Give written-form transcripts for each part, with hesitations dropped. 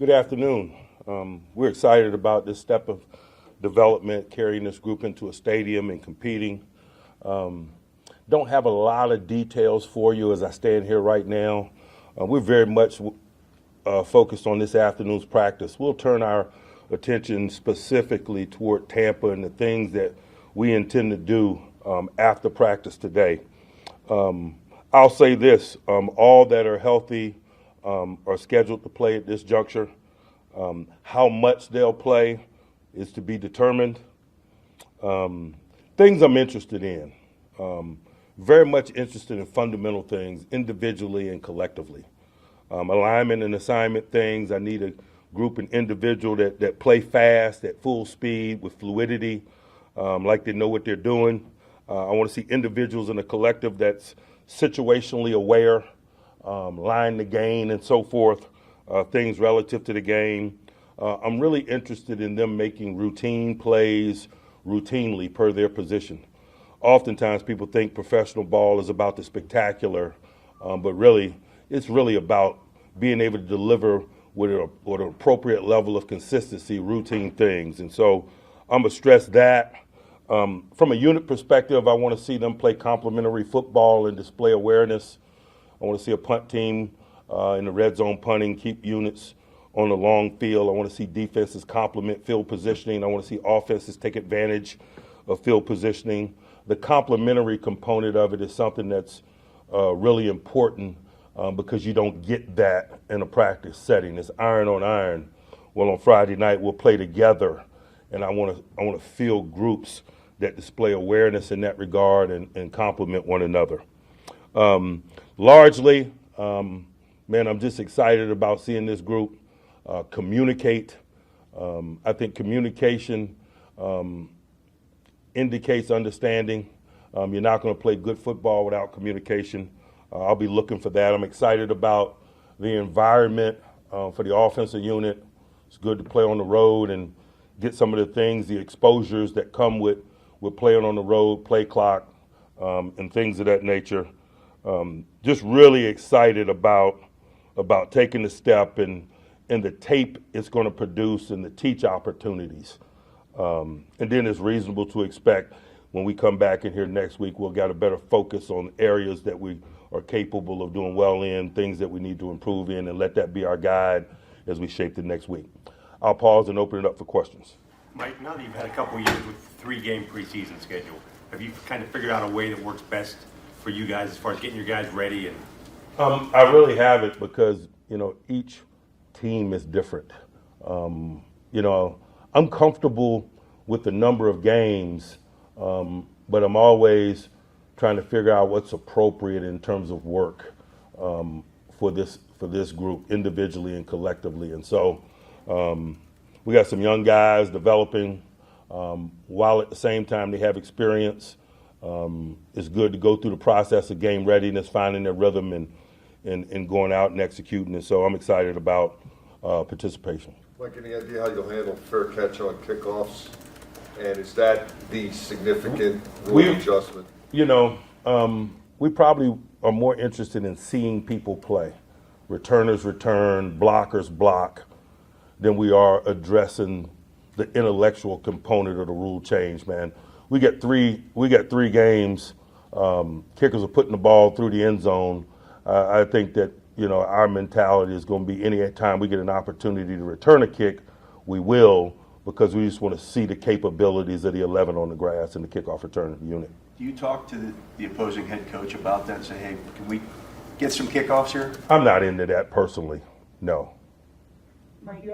Good afternoon. We're excited about this step of development, carrying this group into a stadium and competing. Don't have a lot of details for you as I stand here right now. We're very much focused on this afternoon's practice. We'll turn our attention specifically toward Tampa and the things that we intend to do after practice today. I'll say this, all that are healthy are scheduled to play at this juncture. How much they'll play is to be determined. Things I'm interested in, very much interested in fundamental things, individually and collectively. Alignment and assignment things, I need a group and individual that play fast, at full speed, with fluidity, like they know what they're doing. I want to see individuals in a collective that's situationally aware, line the gain and so forth, things relative to the game. I'm really interested in them making routine plays routinely per their position. Oftentimes people think professional ball is about the spectacular, but really it's really about being able to deliver with an appropriate level of consistency, routine things. And so I'm going to stress that. From a unit perspective, I want to see them play complementary football and display awareness. I want to see a punt team in the red zone punting, keep units on the long field. I want to see defenses complement field positioning. I want to see offenses take advantage of field positioning. The complementary component of it is something that's really important because you don't get that in a practice setting. It's iron on iron. Well, on Friday night, we'll play together, and I want to field groups that display awareness in that regard and complement one another. Largely, man, I'm just excited about seeing this group communicate. I think communication indicates understanding. You're not going to play good football without communication. I'll be looking for that. I'm excited about the environment for the offensive unit. It's good to play on the road and get some of the things, the exposures that come with playing on the road, play clock, and things of that nature. Just really excited about taking the step and the tape it's going to produce and the teach opportunities. And then it's reasonable to expect when we come back in here next week, we'll get a better focus on areas that we are capable of doing well in, things that we need to improve in, and let that be our guide as we shape the next week. I'll pause and open it up for questions. Mike, now that you've had a couple of years with 3-game preseason schedule, have you kind of figured out a way that works best for you guys as far as getting your guys ready? And I really haven't because, each team is different. I'm comfortable with the number of games, but I'm always trying to figure out what's appropriate in terms of work for this group individually and collectively. And so we got some young guys developing while at the same time they have experience. It's good to go through the process of game readiness, finding their rhythm and going out and executing. And so I'm excited about participation. Mike, any idea how you'll handle fair catch on kickoffs? And is that the significant rule adjustment? We probably are more interested in seeing people play. Returners return, blockers block, than we are addressing the intellectual component of the rule change, man. We got three games. Kickers are putting the ball through the end zone. I think that, our mentality is going to be any time we get an opportunity to return a kick, we will, because we just want to see the capabilities of the 11 on the grass and the kickoff return unit. Do you talk to the opposing head coach about that and say, hey, can we get some kickoffs here? I'm not into that personally, no. Mike,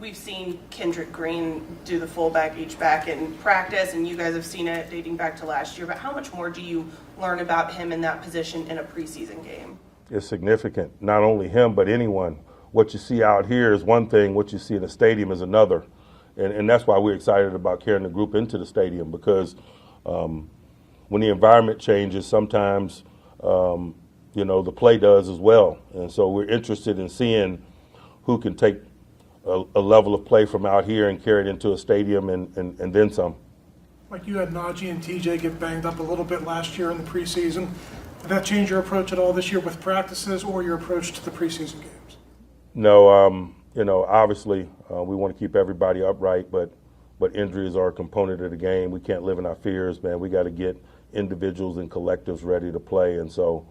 we've seen Kendrick Green do the fullback, H-back in practice, and you guys have seen it dating back to last year. But how much more do you learn about him in that position in a preseason game? It's significant. Not only him, but anyone. What you see out here is one thing. What you see in the stadium is another. And that's why we're excited about carrying the group into the stadium, because when the environment changes, sometimes, the play does as well. And so we're interested in seeing who can take a level of play from out here and carry it into a stadium and then some. Like you had Najee and TJ get banged up a little bit last year in the preseason. Did that change your approach at all this year with practices or your approach to the preseason games? No, Obviously, we want to keep everybody upright, but injuries are a component of the game. We can't live in our fears, man. We got to get individuals and collectives ready to play, and so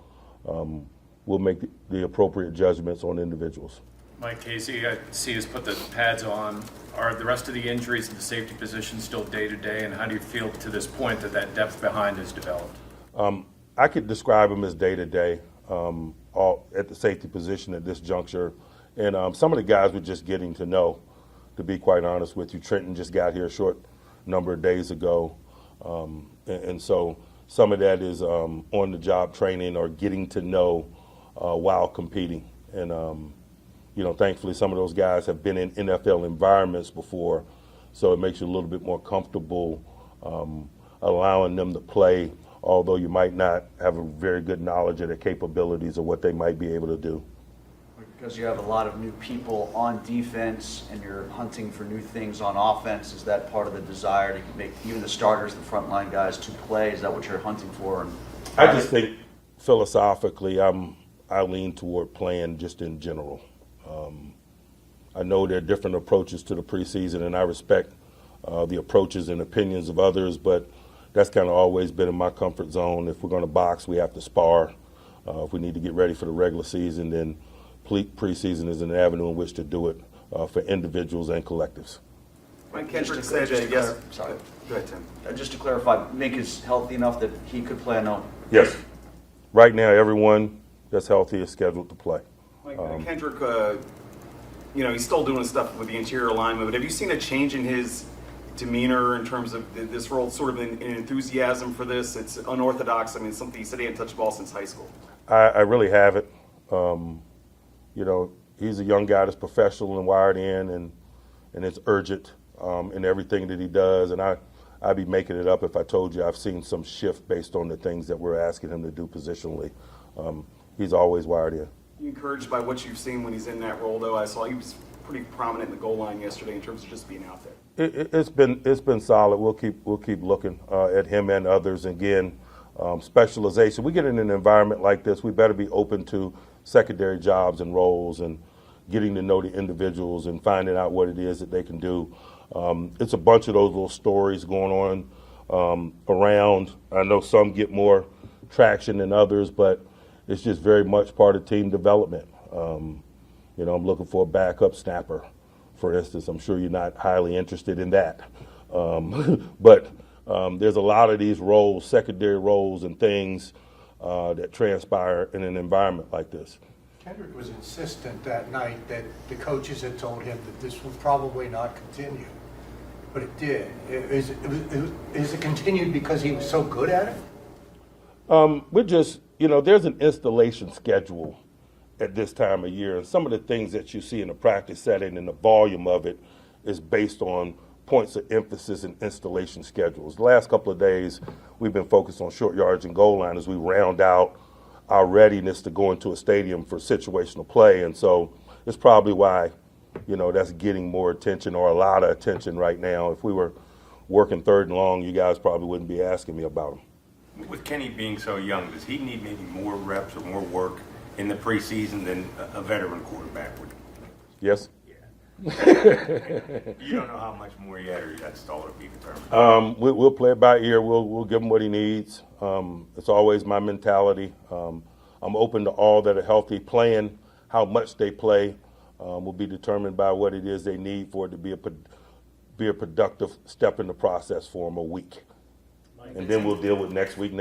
we'll make the appropriate judgments on individuals. Mike Casey, I see us put the pads on. Are the rest of the injuries in the safety position still day-to-day, and how do you feel to this point that depth behind is developed? I could describe them as day-to-day, all at the safety position at this juncture. And some of the guys we're just getting to know, to be quite honest with you. Trenton just got here a short number of days ago. And so some of that is on-the-job training or getting to know while competing. And, thankfully some of those guys have been in NFL environments before, so it makes you a little bit more comfortable allowing them to play, although you might not have a very good knowledge of their capabilities or what they might be able to do. Because you have a lot of new people on defense and you're hunting for new things on offense, is that part of the desire to make even the starters, the frontline guys, to play? Is that what you're hunting for? I just think philosophically I lean toward playing just in general. I know there are different approaches to the preseason, and I respect the approaches and opinions of others, but that's kind of always been in my comfort zone. If we're going to box, we have to spar. If we need to get ready for the regular season, then preseason is an avenue in which to do it for individuals and collectives. Mike Kendrick said, yes. Sorry. Go ahead, Tim. Just to clarify, Mink is healthy enough that he could play? I know. Yes. Right now, everyone that's healthy is scheduled to play. Mike Kendrick, he's still doing stuff with the interior alignment, but have you seen a change in his demeanor in terms of this role, sort of an enthusiasm for this? It's unorthodox. I mean, something he said he hadn't touched the ball since high school. I really haven't. He's a young guy that's professional and wired in, and it's urgent in everything that he does. And I'd be making it up if I told you I've seen some shift based on the things that we're asking him to do positionally. He's always wired in. You encouraged by what you've seen when he's in that role, though? I saw he was pretty prominent in the goal line yesterday in terms of just being out there. It's been solid. We'll keep looking at him and others. Again, specialization. We get in an environment like this, we better be open to secondary jobs and roles and getting to know the individuals and finding out what it is that they can do. It's a bunch of those little stories going on around. I know some get more traction than others, but it's just very much part of team development. I'm looking for a backup snapper, for instance. I'm sure you're not highly interested in that. But there's a lot of these roles, secondary roles and things that transpire in an environment like this. Kendrick was insistent that night that the coaches had told him that this would probably not continue, but it did. Is it continued because he was so good at it? We're just, there's an installation schedule at this time of year, and some of the things that you see in the practice setting and the volume of it is based on points of emphasis and installation schedules. The last couple of days, we've been focused on short yards and goal line as we round out our readiness to go into a stadium for situational play. And so it's probably why, that's getting more attention or a lot of attention right now. If we were working third and long, you guys probably wouldn't be asking me about him. With Kenny being so young, does he need maybe more reps or more work in the preseason than a veteran quarterback would? Yes. You don't know how much more he had, or that's all to be determined. We'll play it by ear. We'll give him what he needs. It's always my mentality. I'm open to all that are healthy. Playing, how much they play, will be determined by what it is they need for it to be a productive step in the process for them a week. And then we'll deal with next week.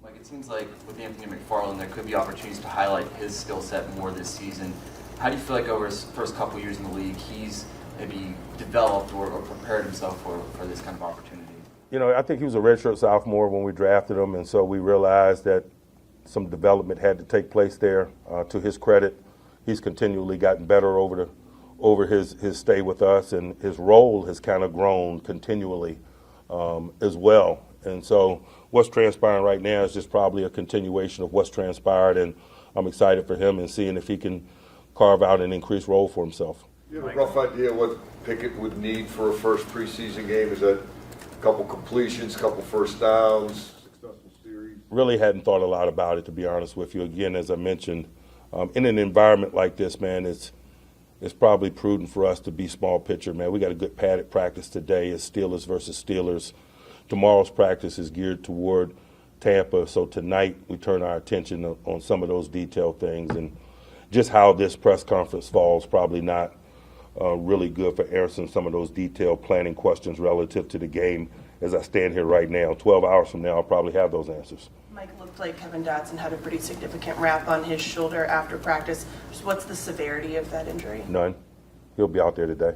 Mike, it seems like with Anthony McFarland, there could be opportunities to highlight his skill set more this season. How do you feel like over his first couple years in the league, he's maybe developed or prepared himself for this kind of opportunity? I think he was a redshirt sophomore when we drafted him, and so we realized that some development had to take place there. To his credit, he's continually gotten better over his stay with us, and his role has kind of grown continually as well. And so what's transpiring right now is just probably a continuation of what's transpired, and I'm excited for him and seeing if he can carve out an increased role for himself. You have a rough idea what Pickett would need for a first preseason game? Is that a couple completions, a couple first downs, successful series? Really hadn't thought a lot about it, to be honest with you. Again, as I mentioned, in an environment like this, man, it's probably prudent for us to be small picture, man. We got a good padded practice today. It's Steelers versus Steelers. Tomorrow's practice is geared toward Tampa, so tonight we turn our attention on some of those detailed things, and just how this press conference falls probably not really good for answering some of those detailed planning questions relative to the game. As I stand here right now, 12 hours from now, I'll probably have those answers. Mike, looked like Kevin Dotson had a pretty significant wrap on his shoulder after practice. Just what's the severity of that injury? None. He'll be out there today.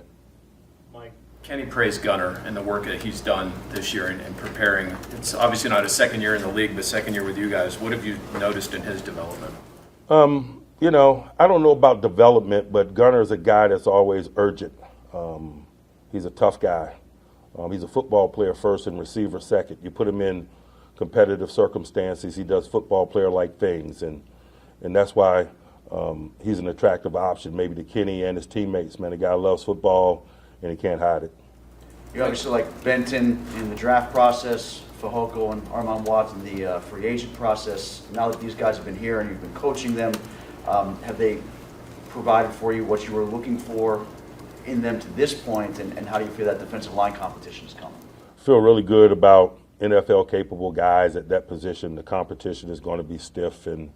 Mike, Kenny praised Gunner and the work that he's done this year in preparing. It's obviously not his second year in the league, but second year with you guys. What have you noticed in his development? You know, I don't know about development, but Gunner's a guy that's always urgent. He's a tough guy. He's a football player first and receiver second. You put him in competitive circumstances, he does football player-like things, and that's why he's an attractive option maybe to Kenny and his teammates. Man, the guy loves football, and he can't hide it. You obviously like Benton in the draft process, Fehoko and Armand Watts in the free agent process. Now that these guys have been here and you've been coaching them, have they provided for you what you were looking for in them to this point, and how do you feel that defensive line competition is coming? Feel really good about NFL-capable guys at that position. The competition is going to be stiff, and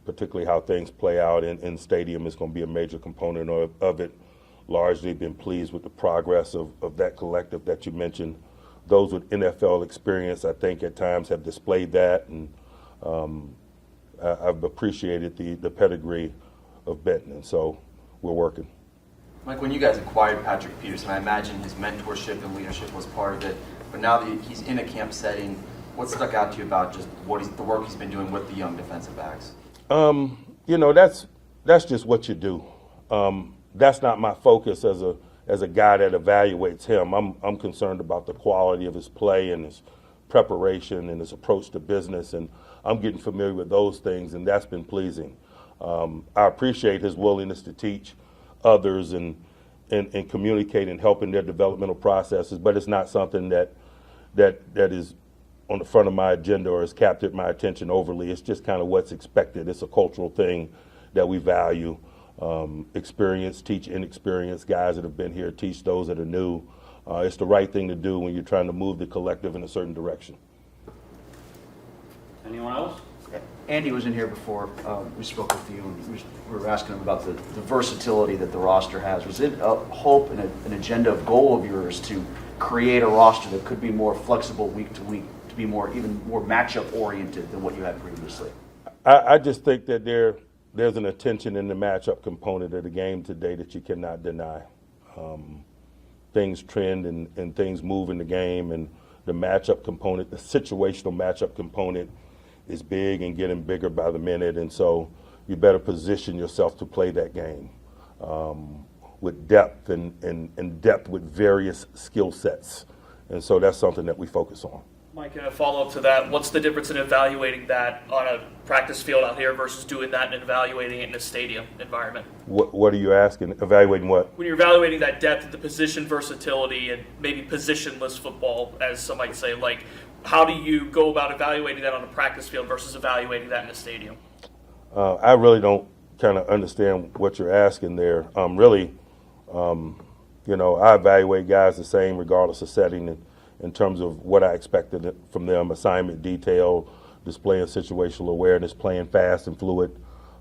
particularly how things play out in stadium is going to be a major component of it. Largely been pleased with the progress of that collective that you mentioned. Those with NFL experience, I think, at times have displayed that, and I've appreciated the pedigree of Benton, and so we're working. Mike, when you guys acquired Patrick Peterson, I imagine his mentorship and leadership was part of it. But now that he's in a camp setting, what stuck out to you about just the work he's been doing with the young defensive backs? You know, that's just what you do. That's not my focus as a guy that evaluates him. I'm concerned about the quality of his play and his preparation and his approach to business, and I'm getting familiar with those things, and that's been pleasing. I appreciate his willingness to teach others and communicate and help in their developmental processes, but it's not something that is on the front of my agenda or has captured my attention overly. It's just kind of what's expected. It's a cultural thing that we value. Experience, teach inexperienced guys that have been here, teach those that are new. It's the right thing to do when you're trying to move the collective in a certain direction. Anyone else? Andy was in here before we spoke with you, and we were asking him about the versatility that the roster has. Was it a hope and an agenda of goal of yours to create a roster that could be more flexible week to week, to be even more matchup oriented than what you had previously? I just think that there's an attention in the matchup component of the game today that you cannot deny. Things trend and things move in the game, and the matchup component, the situational matchup component, is big and getting bigger by the minute, and so you better position yourself to play that game with depth and depth with various skill sets, and so that's something that we focus on. Mike, in a follow-up to that, what's the difference in evaluating that on a practice field out here versus doing that and evaluating it in a stadium environment? What are you asking? Evaluating what? When you're evaluating that depth, the position versatility, and maybe positionless football, as some might say, like, how do you go about evaluating that on a practice field versus evaluating that in a stadium? I really don't kind of understand what you're asking there. You know, I evaluate guys the same regardless of setting in terms of what I expected from them: assignment detail, displaying situational awareness, playing fast and fluid.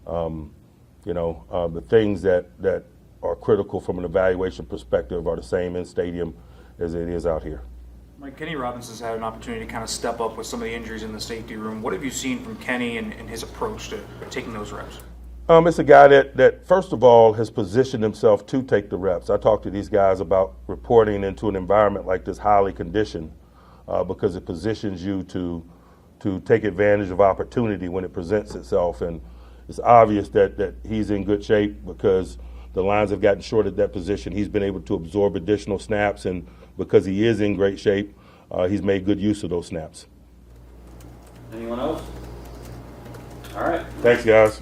The things that are critical from an evaluation perspective are the same in stadium as it is out here. Mike, Kenny Robinson's had an opportunity to kind of step up with some of the injuries in the safety room. What have you seen from Kenny and his approach to taking those reps? It's a guy that, first of all, has positioned himself to take the reps. I talk to these guys about reporting into an environment like this, highly conditioned, because it positions you to take advantage of opportunity when it presents itself. And it's obvious that he's in good shape because the lines have gotten short at that position. He's been able to absorb additional snaps, and because he is in great shape, he's made good use of those snaps. Anyone else? All right. Thanks, guys.